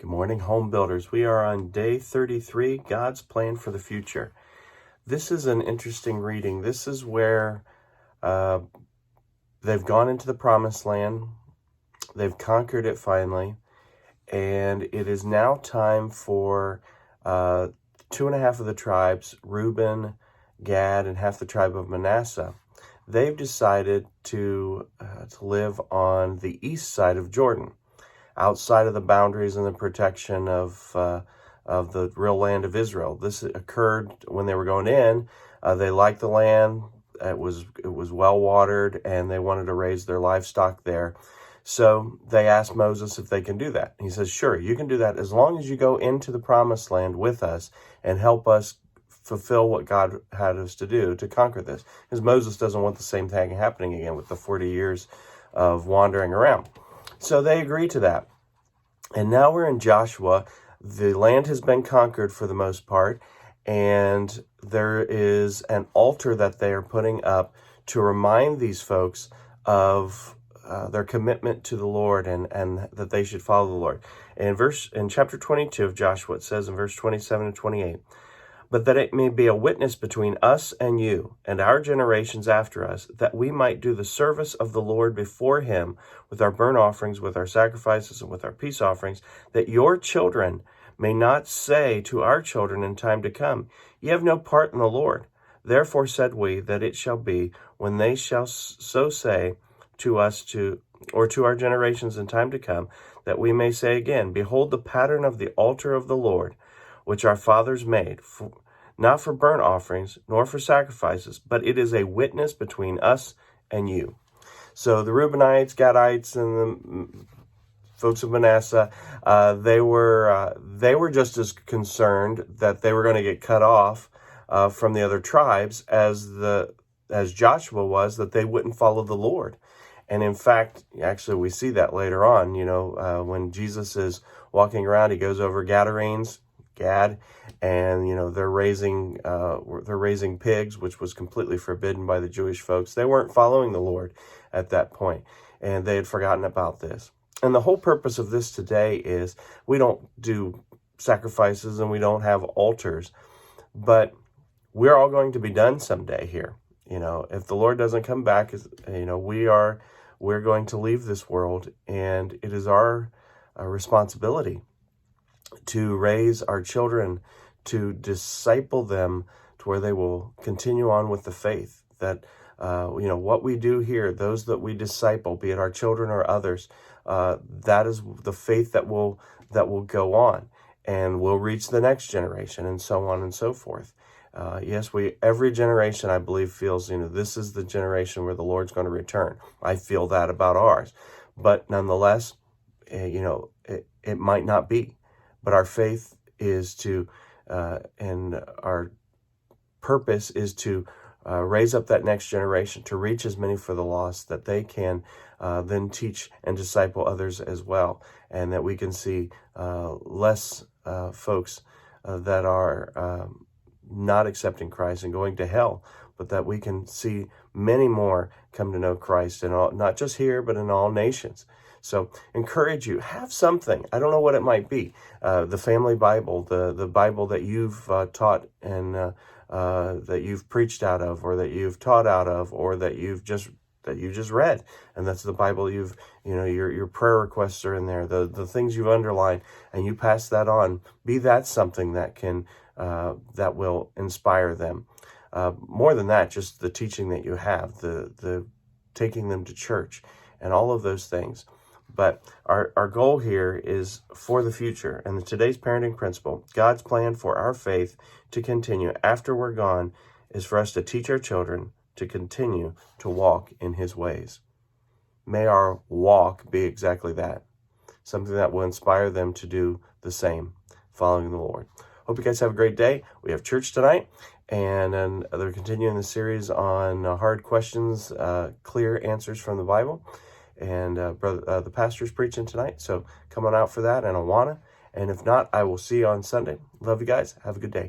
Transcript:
Good morning, home builders. We are on day 33, God's plan for the future. This is an interesting reading. This is where they've gone into the promised land. They've conquered it finally. And it is now time for 2.5 of the tribes, Reuben, Gad, and half the tribe of Manasseh. They've decided to live on the east side of Jordan, outside of the boundaries and the protection of the real land of Israel. This occurred when they were going in. They liked the land. It was well watered, and they wanted to raise their livestock there. So they asked Moses if they can do that. He says, sure, you can do that as long as you go into the promised land with us and help us fulfill what God had us to do to conquer this. Because Moses doesn't want the same thing happening again with the 40 years of wandering around. So they agree to that. And now we're in Joshua. The land has been conquered for the most part, and there is an altar that they are putting up to remind these folks of their commitment to the Lord and that they should follow the Lord. And in chapter 22 of Joshua, it says in verse 27 and 28, but that it may be a witness between us and you and our generations after us, that we might do the service of the Lord before him with our burnt offerings, with our sacrifices, and with our peace offerings, that your children may not say to our children in time to come, ye have no part in the Lord. Therefore said we, that it shall be, when they shall so say to us to our generations in time to come, that we may say again, behold the pattern of the altar of the Lord, which our fathers made, not for burnt offerings, nor for sacrifices, but it is a witness between us and you. So the Reubenites, Gadites, and the folks of Manasseh, they were just as concerned that they were going to get cut off from the other tribes as Joshua was, that they wouldn't follow the Lord. And in fact, actually, we see that later on. When Jesus is walking around, he goes over Gad, and they're raising pigs, which was completely forbidden by the Jewish folks. They weren't following the Lord at that point, and they had forgotten about this. And the whole purpose of this today is we don't do sacrifices and we don't have altars, but we're all going to be done someday here. If the Lord doesn't come back, we're going to leave this world, and it is our responsibility to raise our children, to disciple them to where they will continue on with the faith. That, what we do here, those that we disciple, be it our children or others, that is the faith that will go on and will reach the next generation, and so on and so forth. Yes, every generation, I believe, feels, this is the generation where the Lord's going to return. I feel that about ours. But nonetheless, it might not be. But our faith is and our purpose is to raise up that next generation, to reach as many for the lost, that they can then teach and disciple others as well, and that we can see less folks that are not accepting Christ and going to hell, but that we can see many more come to know Christ, in all, not just here, but in all nations. So encourage you, have something. I don't know what it might be. The family Bible, the Bible that you've taught and that you've preached out of, or that you've taught out of, or that you just read, and that's the Bible your prayer requests are in there, the things you've underlined, and you pass that on. Be that something that can that will inspire them. More than that, just the teaching that you have, the taking them to church, and all of those things. But our goal here is for the future. And today's parenting principle, God's plan for our faith to continue after we're gone, is for us to teach our children to continue to walk in his ways. May our walk be exactly that, something that will inspire them to do the same, following the Lord. Hope you guys have a great day. We have church tonight, and then they're continuing the series on hard questions, clear answers from the Bible. And the pastor's preaching tonight, so come on out for that, and Awana. And if not, I will see you on Sunday. Love you guys. Have a good day.